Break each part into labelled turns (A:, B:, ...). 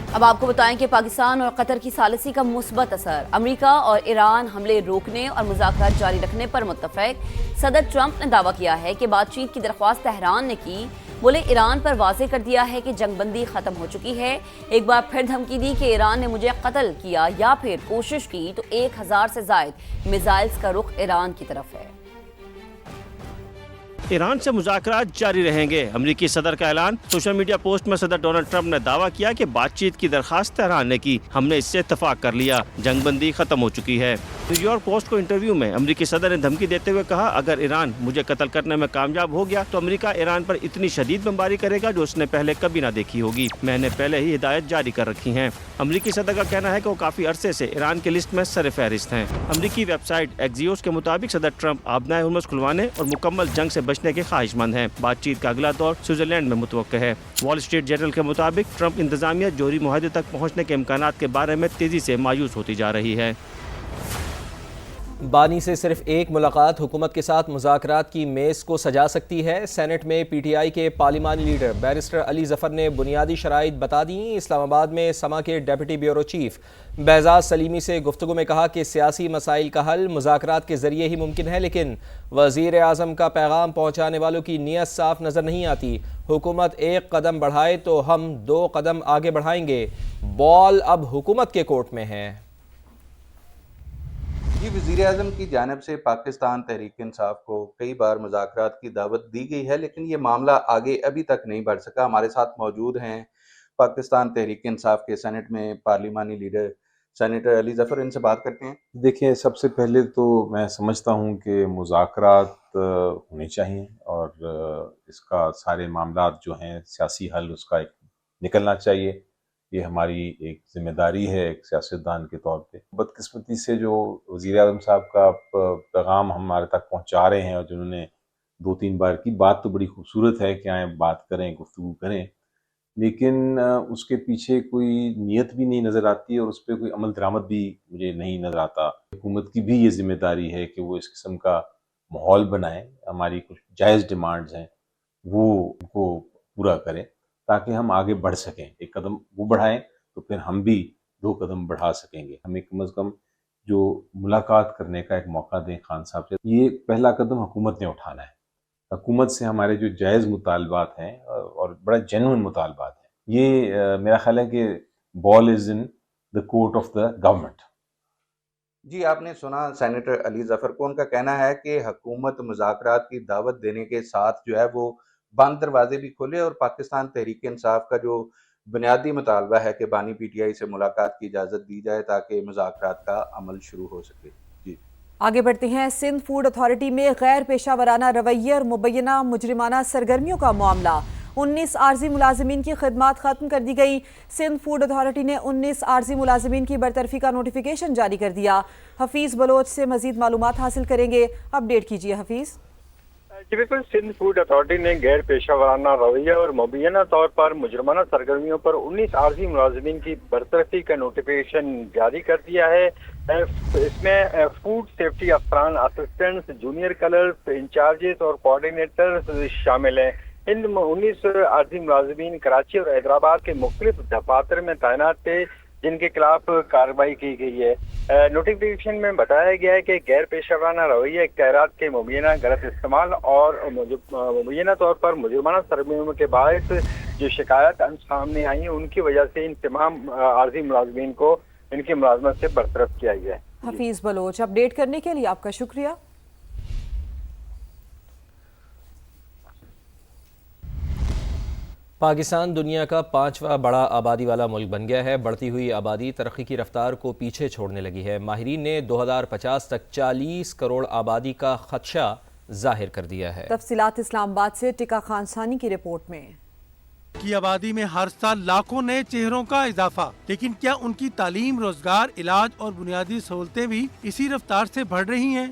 A: اب آپ کو بتائیں کہ پاکستان اور قطر کی ثالثی کا مثبت اثر۔ امریکہ اور ایران حملے روکنے اور مذاکرات جاری رکھنے پر متفق۔ صدر ٹرمپ نے دعویٰ کیا ہے کہ بات چیت کی درخواست تہران نے کی۔ بولے ایران پر واضح کر دیا ہے کہ جنگ بندی ختم ہو چکی ہے۔ ایک بار پھر دھمکی دی کہ ایران نے مجھے قتل کیا یا پھر کوشش کی تو 1000 سے زائد میزائلز کا رخ ایران کی طرف ہے۔
B: ایران سے مذاکرات جاری رہیں گے، امریکی صدر کا اعلان۔ سوشل میڈیا پوسٹ میں صدر ڈونلڈ ٹرمپ نے دعویٰ کیا کہ بات چیت کی درخواست تہران نے کی، ہم نے اس سے اتفاق کر لیا، جنگ بندی ختم ہو چکی ہے۔ نیو یارک پوسٹ کو انٹرویو میں امریکی صدر نے دھمکی دیتے ہوئے کہا، اگر ایران مجھے قتل کرنے میں کامیاب ہو گیا تو امریکہ ایران پر اتنی شدید بمباری کرے گا جو اس نے پہلے کبھی نہ دیکھی ہوگی، میں نے پہلے ہی ہدایت جاری کر رکھی ہیں۔ امریکی صدر کا کہنا ہے کہ وہ کافی عرصے سے ایران کی لسٹ میں سر فہرست ہیں۔ امریکی ویب سائٹ ایکزیوس کے مطابق صدر ٹرمپ آبنائے ہرمز کھلوانے اور مکمل جنگ سے بچنے کے خواہش مند ہیں۔ بات چیت کا اگلا دور سوئٹزرلینڈ میں متوقع ہے۔ وال اسٹریٹ جرنل کے مطابق ٹرمپ انتظامیہ جوہری معاہدے تک پہنچنے کے امکانات کے بارے میں تیزی سے مایوس ہوتی جا رہی ہے۔
C: بانی سے صرف ایک ملاقات حکومت کے ساتھ مذاکرات کی میز کو سجا سکتی ہے۔ سینٹ میں پی ٹی آئی کے پارلیمانی لیڈر بیرسٹر علی ظفر نے بنیادی شرائط بتا دیں۔ اسلام آباد میں سما کے deputy bureau chief Behzad Salimi سے گفتگو میں کہا کہ سیاسی مسائل کا حل مذاکرات کے ذریعے ہی ممکن ہے، لیکن وزیر اعظم کا پیغام پہنچانے والوں کی نیت صاف نظر نہیں آتی۔ حکومت ایک قدم بڑھائے تو ہم 2 قدم آگے بڑھائیں گے، بال اب حکومت کے کورٹ میں ہے۔
D: جی، وزیر اعظم کی جانب سے پاکستان تحریک انصاف کو کئی بار مذاکرات کی دعوت دی گئی ہے، لیکن یہ معاملہ آگے ابھی تک نہیں بڑھ سکا۔ ہمارے ساتھ موجود ہیں پاکستان تحریک انصاف کے سینٹ میں پارلیمانی لیڈر سینیٹر علی ظفر، ان سے بات کرتے ہیں۔
E: دیکھیں، سب سے پہلے تو میں سمجھتا ہوں کہ مذاکرات ہونے چاہیے اور اس کا سارے معاملات جو ہیں سیاسی حل اس کا ایک نکلنا چاہیے۔ یہ ہماری ایک ذمہ داری ہے ایک سیاستدان کے طور پہ۔ بدقسمتی سے جو وزیر اعظم صاحب کا پیغام ہمارے تک پہنچا رہے ہیں اور جنہوں نے 2-3 بار کی بات تو بڑی خوبصورت ہے کہ آئیں بات کریں، گفتگو کریں، لیکن اس کے پیچھے کوئی نیت بھی نہیں نظر آتی اور اس پہ کوئی عمل درآمد بھی مجھے نہیں نظر آتا۔ حکومت کی بھی یہ ذمہ داری ہے کہ وہ اس قسم کا ماحول بنائیں، ہماری کچھ جائز ڈیمانڈز ہیں وہ ان کو پورا کریں تاکہ ہم آگے بڑھ سکیں۔ ایک قدم وہ بڑھائیں تو پھر ہم بھی 2 قدم بڑھا سکیں گے۔ ہمیں کم از کم جو ملاقات کرنے کا ایک موقع دیں خان صاحب سے۔ یہ پہلا قدم حکومت نے اٹھانا ہے۔ حکومت سے ہمارے جو جائز مطالبات ہیں اور بڑا جینوئن مطالبات ہیں، یہ میرا خیال ہے کہ ball is in the court of the government.
D: جی، آپ نے سنا سینیٹر علی ظفر کو، ان کا کہنا ہے کہ حکومت مذاکرات کی دعوت دینے کے ساتھ جو ہے وہ بند دروازے بھی کھولے اور پاکستان تحریک انصاف کا جو بنیادی مطالبہ ہے کہ بانی پی ٹی آئی سے ملاقات کی اجازت دی جائے تاکہ مذاکرات کا عمل شروع ہو سکے۔ جی
F: آگے بڑھتے ہیں۔ سندھ فوڈ اتھارٹی میں غیر پیشہ ورانہ رویے اور مبینہ مجرمانہ سرگرمیوں کا معاملہ۔ 19 عارضی ملازمین کی خدمات ختم کر دی گئی۔ سندھ فوڈ اتھارٹی نے 19 عارضی ملازمین کی برطرفی کا نوٹیفیکیشن جاری کر دیا۔ حفیظ بلوچ سے مزید معلومات حاصل کریں گے، اپ ڈیٹ کیجیے حفیظ۔
G: جی بالکل، سندھ فوڈ اتھارٹی نے غیر پیشہ ورانہ رویہ اور مبینہ طور پر مجرمانہ سرگرمیوں پر 19 عارضی ملازمین کی برطرفی کا نوٹیفیکیشن جاری کر دیا ہے۔ اس میں فوڈ سیفٹی افسران، اسسٹنٹس، جونیئر کلرز، انچارجز اور کوآرڈینیٹرز شامل ہیں۔ ان 19 عارضی ملازمین کراچی اور حیدرآباد کے مختلف دفاتر میں تعینات تھے جن کے خلاف کارروائی کی گئی ہے۔ نوٹیفیکیشن میں بتایا گیا ہے کہ غیر پیشہ ورانہ رویہ، اختیارات کے مبینہ غلط استعمال اور مبینہ طور پر مجرمانہ سرگرمیوں کے باعث جو شکایات سامنے آئی ہیں ان کی وجہ سے ان تمام عارضی ملازمین کو ان کی ملازمت سے برطرف کیا گیا ہے۔
F: حفیظ بلوچ، اپ ڈیٹ کرنے کے لیے آپ کا شکریہ۔
C: پاکستان دنیا کا 5واں بڑا آبادی والا ملک بن گیا ہے۔ بڑھتی ہوئی آبادی ترقی کی رفتار کو پیچھے چھوڑنے لگی ہے۔ ماہرین نے 2050 تک 40 کروڑ آبادی کا خدشہ ظاہر کر دیا ہے۔
F: تفصیلات اسلام آباد سے ٹکا خان ثانی کی رپورٹ میں۔
H: کی آبادی میں ہر سال لاکھوں نئے چہروں کا اضافہ، لیکن کیا ان کی تعلیم، روزگار، علاج اور بنیادی سہولتیں بھی اسی رفتار سے بڑھ رہی ہیں؟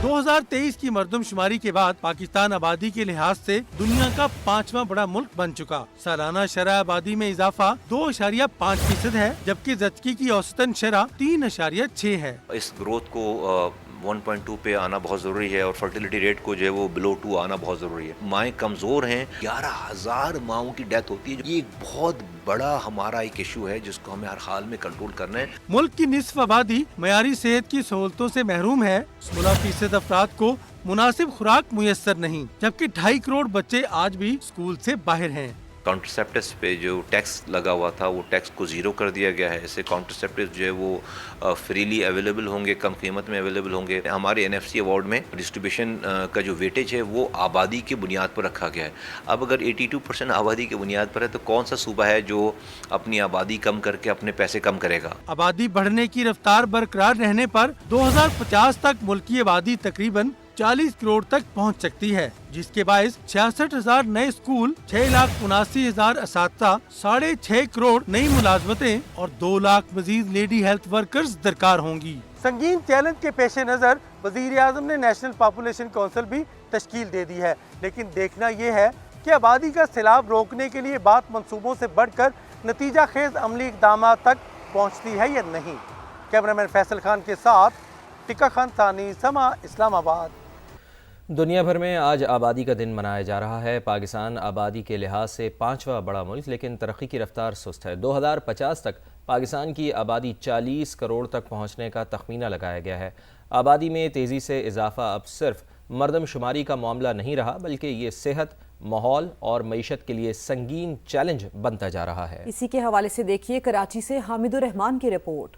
H: 2023 کی مردم شماری کے بعد پاکستان آبادی کے لحاظ سے دنیا کا 5واں بڑا ملک بن چکا۔ سالانہ شرح آبادی میں اضافہ 2.5% ہے، جبکہ زچگی کی اوسطاً شرح 3.6 ہے۔
I: اس گروتھ کو 1.2 पे आना बहुत ज़रूरी है और फर्टिलिटी रेट को जो है वो बिलो 2 आना बहुत ज़रूरी है। माएँ कमज़ोर हैं, 11,000 माओं की डेथ होती है। ये एक बहुत बड़ा हमारा एक इशू है जिसको हमें हर हाल में कंट्रोल करना है।
H: मुल्क की निस्फ आबादी मयारी सेहत की सहूलतों से महरूम है। 16% अफराद को मुनासिब खुराक मुयस्सर नहीं, जबकि 2.5 करोड़ बच्चे आज भी स्कूल से बाहर हैं।
I: कॉन्ट्रसेप्टिव्स पे जो टैक्स लगा हुआ था वो टैक्स को ज़ीरो कर दिया गया है। इससे कॉन्ट्रसेप्टिव्स जो है वो फ्रीली अवेलेबल होंगे, कम कीमत में अवेलेबल होंगे। हमारे NFC अवार्ड में डिस्ट्रीब्यूशन का जो वेटेज है वो आबादी की बुनियाद पर रखा गया है। अब अगर 82% आबादी की बुनियाद पर है तो कौन सा सूबा है जो अपनी आबादी कम करके अपने पैसे कम करेगा।
H: आबादी बढ़ने की रफ्तार बरकरार रहने पर 2050 तक मुल्क की आबादी तकरीबन 40 करोड़ तक पहुंच सकती है, जिसके बायस 66,000 नए स्कूल, 6,79,000 असातिज़ा, 6.5 करोड़ नई मुलाजमतें और 2 लाख मजीद लेडी हेल्थ वर्कर्स दरकार होंगी। संगीन चैलेंज के पेश नज़र वज़ीर आज़म ने नेशनल पॉपुलेशन काउंसिल भी तश्कील दे दी है, लेकिन देखना ये है कि आबादी का सैलाब रोकने के लिए बात मंसूबों से बढ़कर नतीजा खेज अमली इक़दाम तक पहुँचती है या नहीं। कैमरामैन फैसल खान के साथ टिक्का खान सानी, समा, इस्लामाबाद।
C: दुनिया भर में आज आबादी का दिन मनाया जा रहा है। पाकिस्तान आबादी के लिहाज से 5वां बड़ा मुल्क, लेकिन तरक्की की रफ्तार सुस्त है। 2050 तक पाकिस्तान की आबादी 40 करोड़ तक पहुंचने का तखमीना लगाया गया है। आबादी में तेज़ी से इजाफा अब सिर्फ मर्दमशुमारी का मामला नहीं रहा, बल्कि ये सेहत, माहौल और मईशत के लिए संगीन चैलेंज बनता जा रहा है।
F: इसी के हवाले से देखिए कराची से हामिदुर रहमान की रिपोर्ट।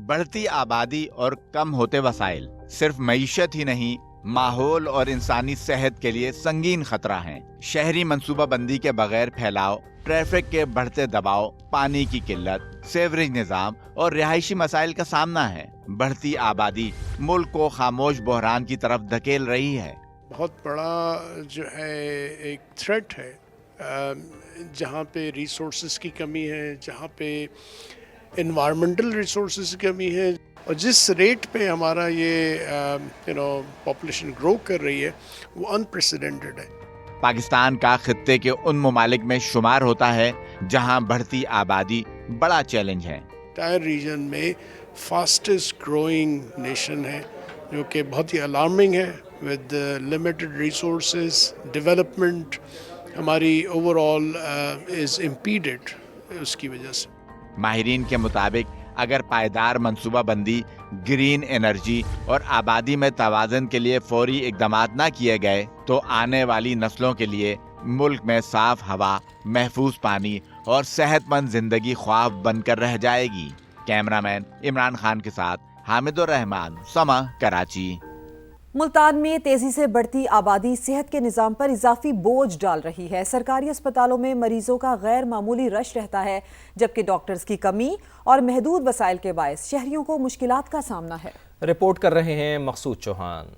J: बढ़ती आबादी और कम होते वसाइल सिर्फ मईशत ही नहीं, माहौल और इंसानी सेहत के लिए संगीन खतरा हैं। शहरी मंसूबाबंदी के बगैर फैलाव, ट्रैफिक के बढ़ते दबाव, पानी की किल्लत, सीवरेज निज़ाम और रिहायशी मसाइल का सामना है। बढ़ती आबादी मुल्क को खामोश बहरान की तरफ धकेल रही है।
K: बहुत बड़ा जो है एक थ्रेट है, जहाँ पे रिसोर्सेज की कमी है, जहाँ पे एनवायरमेंटल रिसोर्सेज की कमी है, और जिस रेट पे हमारा ये पॉपुलेशन ग्रो कर रही है वो अनप्रेसिडेंटेड है।
J: पाकिस्तान का खित्ते के उन ममालिक में शुमार होता है जहां बढ़ती आबादी बड़ा चैलेंज है।
K: टायर रीजन में फास्टेस्ट ग्रोइंग नेशन है, जो कि बहुत ही अलार्मिंग है। विद लिमिटेड रिसोर्सेज, डेवलपमेंट हमारी ओवरऑल इज इम्पीडेड उसकी वजह से।
J: माहिरीन के मुताबिक अगर पायदार मंसूबाबंदी, ग्रीन एनर्जी और आबादी में तवाज़ुन के लिए फौरी इक़दामात न किए गए तो आने वाली नस्लों के लिए मुल्क में साफ हवा, महफूज पानी और सेहतमंद जिंदगी ख्वाब बनकर रह जाएगी। कैमरामैन इमरान खान के साथ हामिदुर रहमान, समा, कराची।
F: मुल्तान में तेजी से बढ़ती आबादी सेहत के निज़ाम पर इजाफी बोझ डाल रही है। सरकारी अस्पतालों में मरीजों का गैर मामूली रश रहता है, जबकि डॉक्टर्स की कमी और महदूद वसाइल के बायस शहरियों को मुश्किलात का सामना है।
C: रिपोर्ट कर रहे हैं मकसूद चौहान।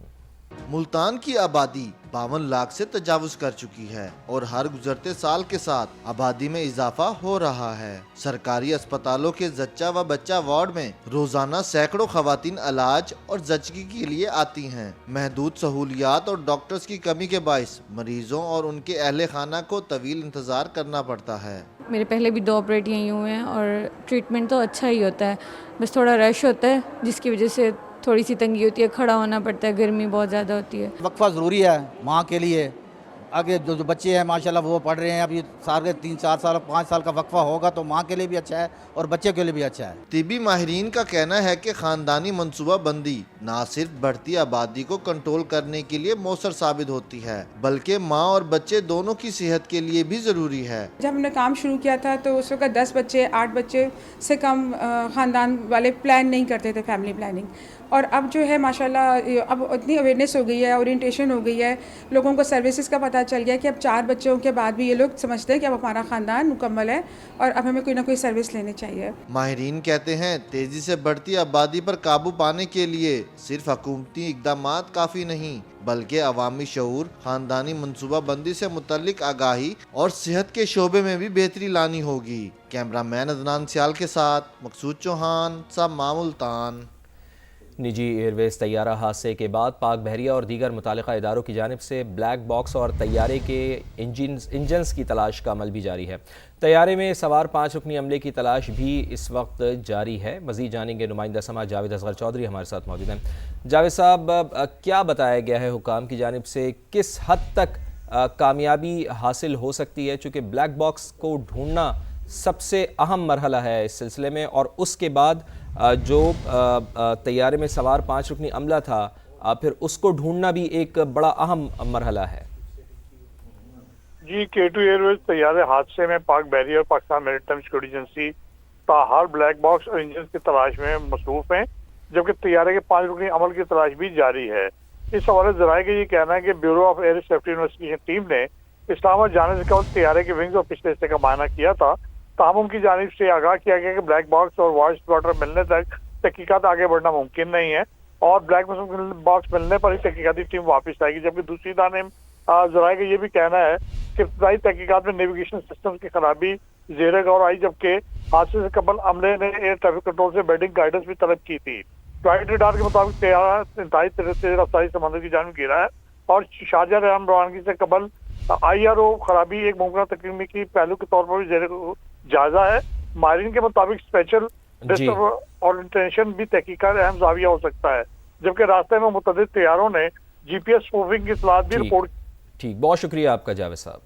L: मुल्तान की आबादी 52 लाख से तजावुज कर चुकी है और हर गुजरते साल के साथ आबादी में इजाफा हो रहा है। सरकारी अस्पतालों के जच्चा व बच्चा वार्ड में रोजाना सैकड़ों खवातीन इलाज और जच्ची के लिए आती हैं। महदूद सहूलियात और डॉक्टर्स की कमी के बायस मरीजों और उनके अहले खाना को तवील इंतजार करना पड़ता है।
M: मेरे पहले भी 2 ऑपरेट यहीं हुए हैं और ट्रीटमेंट तो अच्छा ही होता है, बस थोड़ा रश होता है जिसकी वजह से थोड़ी सी तंगी होती है, खड़ा होना पड़ता है, गर्मी बहुत ज़्यादा होती है।
N: वक्फा ज़रूरी है माँ के लिए। आगे जो बच्चे हैं माशाल्लाह वो पढ़ रहे हैं, अभी सारे 3-4 साल 5 साल का वक्फा होगा तो माँ के लिए भी अच्छा है और बच्चे के लिए भी अच्छा है।
L: तिबी माहिरीन का कहना है कि ख़ानदानी मनसूबा बंदी न सिर्फ बढ़ती आबादी को कंट्रोल करने के लिए मौसर साबित होती है, बल्कि माँ और बच्चे दोनों की सेहत के लिए भी ज़रूरी है।
O: जब हमने काम शुरू किया था तो उस वक्त 10 बच्चे 8 बच्चे से कम ख़ानदान वाले प्लान नहीं करते थे, फैमिली प्लानिंग। और अब जो है माशाल्लाह अब इतनी अवेयरनेस हो गई है, ओरिएंटेशन हो गई है, लोगों को सर्विसेज का पता चल गया कि अब 4 बच्चों के बाद भी ये लोग समझते हैं कि अब हमारा ख़ानदान मुकम्मल है और अब हमें कोई ना कोई सर्विस लेनी चाहिए।
L: माहिरीन कहते हैं तेजी से बढ़ती आबादी पर काबू पाने के लिए सिर्फ हुकूमती इक़दामात काफ़ी नहीं, बल्कि अवामी शऊर, ख़ानदानी मनसूबा बंदी से मुतल्लिक आगाही और सेहत के शोबे में भी बेहतरी लानी होगी। कैमरामैन अदनान सियाल के साथ मकसूद चौहान, समा, मुल्तान।
C: निजी एयरवेज तैयारा हादसे के बाद पाक बहरिया और दीगर मुतालिका इदारों की जानिब से ब्लैक बॉक्स और तैयारे के इंजन्स की तलाश का अमल भी जारी है। तैयारे में सवार 5 रुकनी अमले की तलाश भी इस वक्त जारी है। मज़ीद जानेंगे नुमाइंदा समा जावेद असगर चौधरी हमारे साथ मौजूद हैं। जावेद साहब, क्या बताया गया है हुकाम की जानिब से, किस हद तक कामयाबी हासिल हो सकती है, चूँकि ब्लैक बॉक्स को ढूंढना सबसे अहम मरहला है इस सिलसिले में, और उसके बाद जो तैयारे में सवार 5 रुकनी अमला था फिर उसको ढूंढना भी एक बड़ा अहम मरहला है।
P: जी, K2 एयरवेज तैयारे हादसे में पाक बहरिया और पाकिस्तान मैरीटाइम सिक्योरिटी एजेंसी ताहार ब्लैक बॉक्स और इंजन की तलाश में मसरूफ हैं, जबकि तैयारे के 5 रुकनी अमल की तलाश भी जारी है। इस हवाले से जराये का ये कहना है कि bureau of air safety investigation team ने इस्लामाबाद जाने से कबल तैयारे के विंग्स और पिछले हिस्से का मायना किया था। ताहम उनकी जानिब से आगाह किया गया कि ब्लैक बॉक्स और वॉइस प्लॉटर मिलने तक तहकीकात आगे बढ़ना मुमकिन नहीं है और ब्लैक बॉक्स मिलने पर ही तहकीकाती टीम वापस आएगी। जबकि दूसरी जानिब जराये का ये भी कहना है कि इब्तदाई तहकीकात में नेविगेशन सिस्टम की खराबी ज़ेरे गौर आई, जबकि हादसे से कबल अमले ने एयर ट्रैफिक कंट्रोल से बेडिंग गाइडेंस भी तलब की थी। फ्लाइट रडार के मुताबिक तैयारा इंतहाई तेज रफ्तारी समंदर की जानिब गिरा है और शारजाह रवानगी से कबल IRO खराबी एक मुमकिन तकनीकी पहलू के तौर पर भी ज़ेरे जायजा है। माहिरीन के मुताबिक स्पेशल ओरिएंटेशन भी तहकीकात अहम जाविया हो सकता है, जबकि रास्ते में मुतअद्दिद तैयारों ने GPS स्पूफिंग की इत्तलात भी रिपोर्ट।
C: ठीक, बहुत शुक्रिया आपका जावेद साहब।